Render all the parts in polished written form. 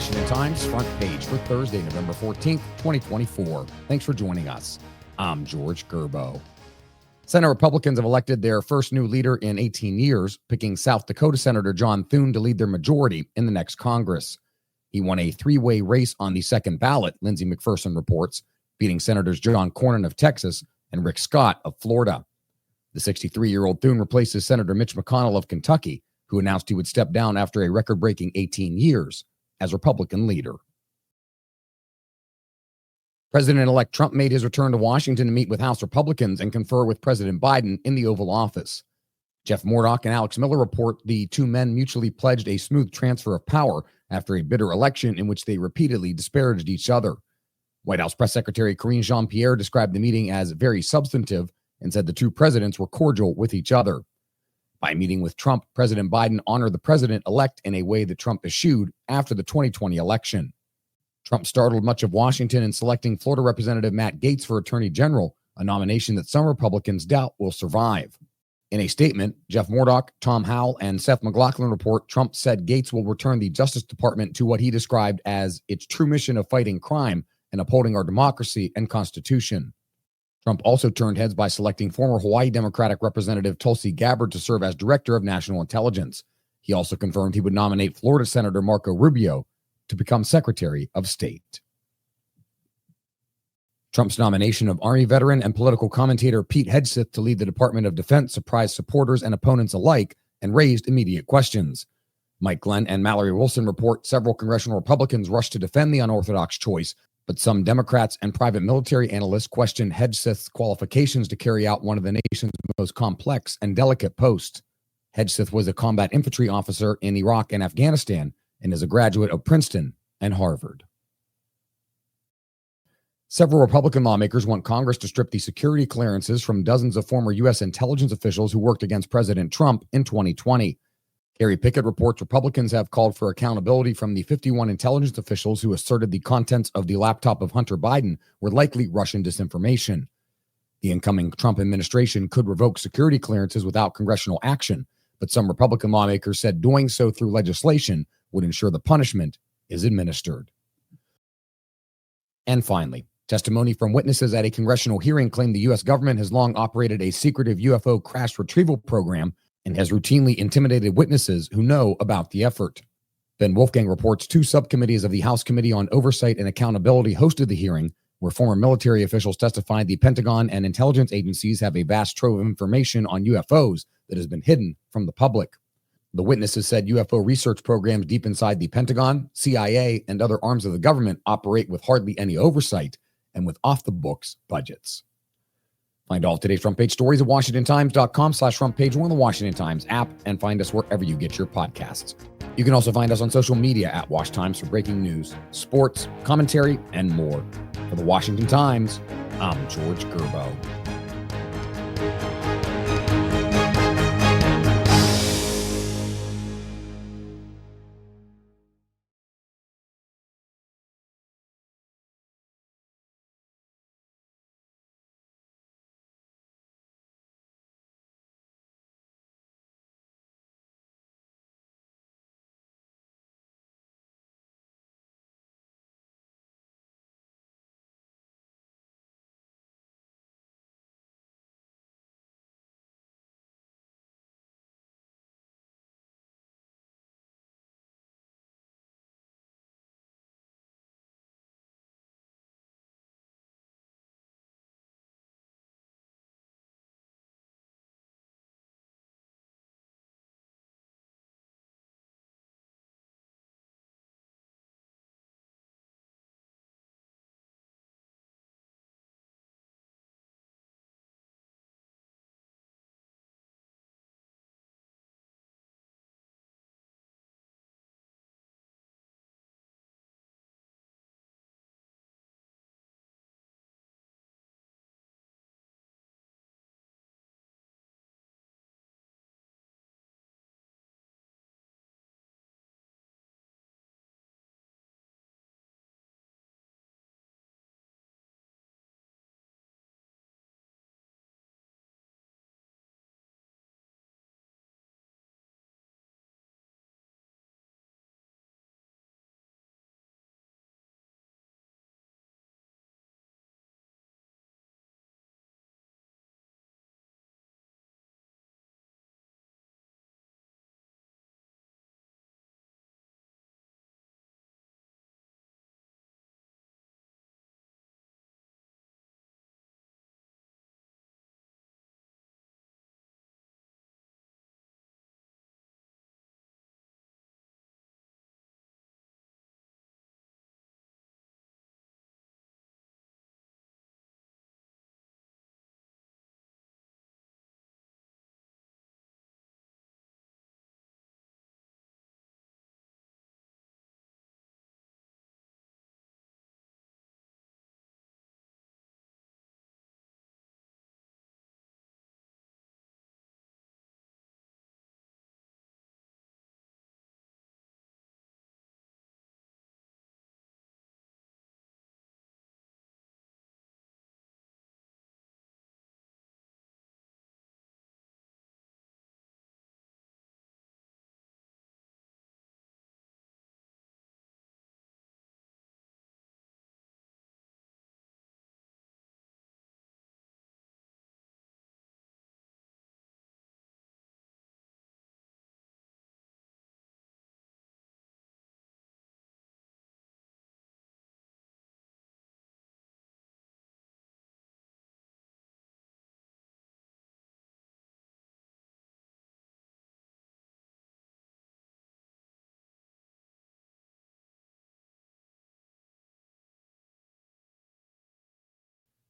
Washington Times front page for Thursday, November 14th, 2024. Thanks for joining us. I'm George Gerbo. Senate Republicans have elected their first new leader in 18 years, picking South Dakota Senator John Thune to lead their majority in the next Congress. He won a three-way race on the second ballot, Lindsey McPherson reports, beating Senators John Cornyn of Texas and Rick Scott of Florida. The 63-year-old Thune replaces Senator Mitch McConnell of Kentucky, who announced he would step down after a record-breaking 18 years as Republican leader. President-elect Trump made his return to Washington to meet with House Republicans and confer with President Biden in the Oval Office. Jeff Murdoch and Alex Miller report the two men mutually pledged a smooth transfer of power after a bitter election in which they repeatedly disparaged each other. White House Press Secretary Karine Jean-Pierre described the meeting as very substantive and said the two presidents were cordial with each other. By meeting with Trump, President Biden honored the president-elect in a way that Trump eschewed after the 2020 election. Trump startled much of Washington in selecting Florida Representative Matt Gaetz for Attorney General, a nomination that some Republicans doubt will survive. In a statement, Jeff Murdoch, Tom Howell, and Seth MacLachlan report Trump said Gaetz will return the Justice Department to what he described as its true mission of fighting crime and upholding our democracy and Constitution. Trump also turned heads by selecting former Hawaii Democratic Representative Tulsi Gabbard to serve as Director of National Intelligence. He also confirmed he would nominate Florida Senator Marco Rubio to become Secretary of State. Trump's nomination of Army veteran and political commentator Pete Hegseth to lead the Department of Defense surprised supporters and opponents alike and raised immediate questions. Mike Glenn and Mallory Wilson report several congressional Republicans rushed to defend the unorthodox choice, but some Democrats and private military analysts questioned Hegseth's qualifications to carry out one of the nation's most complex and delicate posts. Hegseth was a combat infantry officer in Iraq and Afghanistan and is a graduate of Princeton and Harvard. Several Republican lawmakers want Congress to strip the security clearances from dozens of former U.S. intelligence officials who worked against President Trump in 2020. Gary Pickett reports Republicans have called for accountability from the 51 intelligence officials who asserted the contents of the laptop of Hunter Biden were likely Russian disinformation. The incoming Trump administration could revoke security clearances without congressional action, but some Republican lawmakers said doing so through legislation would ensure the punishment is administered. And finally, testimony from witnesses at a congressional hearing claimed the U.S. government has long operated a secretive UFO crash retrieval program and has routinely intimidated witnesses who know about the effort. Ben Wolfgang reports two subcommittees of the House Committee on Oversight and Accountability hosted the hearing, where former military officials testified the Pentagon and intelligence agencies have a vast trove of information on UFOs that has been hidden from the public. The witnesses said UFO research programs deep inside the Pentagon, CIA, and other arms of the government operate with hardly any oversight and with off-the-books budgets. Find all of today's front page stories at WashingtonTimes.com/front page or on the Washington Times app, and find us wherever you get your podcasts. You can also find us on social media at Wash Times for breaking news, sports, commentary, and more. For the Washington Times, I'm George Gerbo.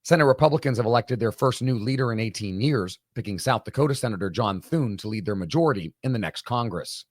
Senate Republicans have elected their first new leader in 18 years, picking South Dakota Senator Thune to lead their majority in the next Congress.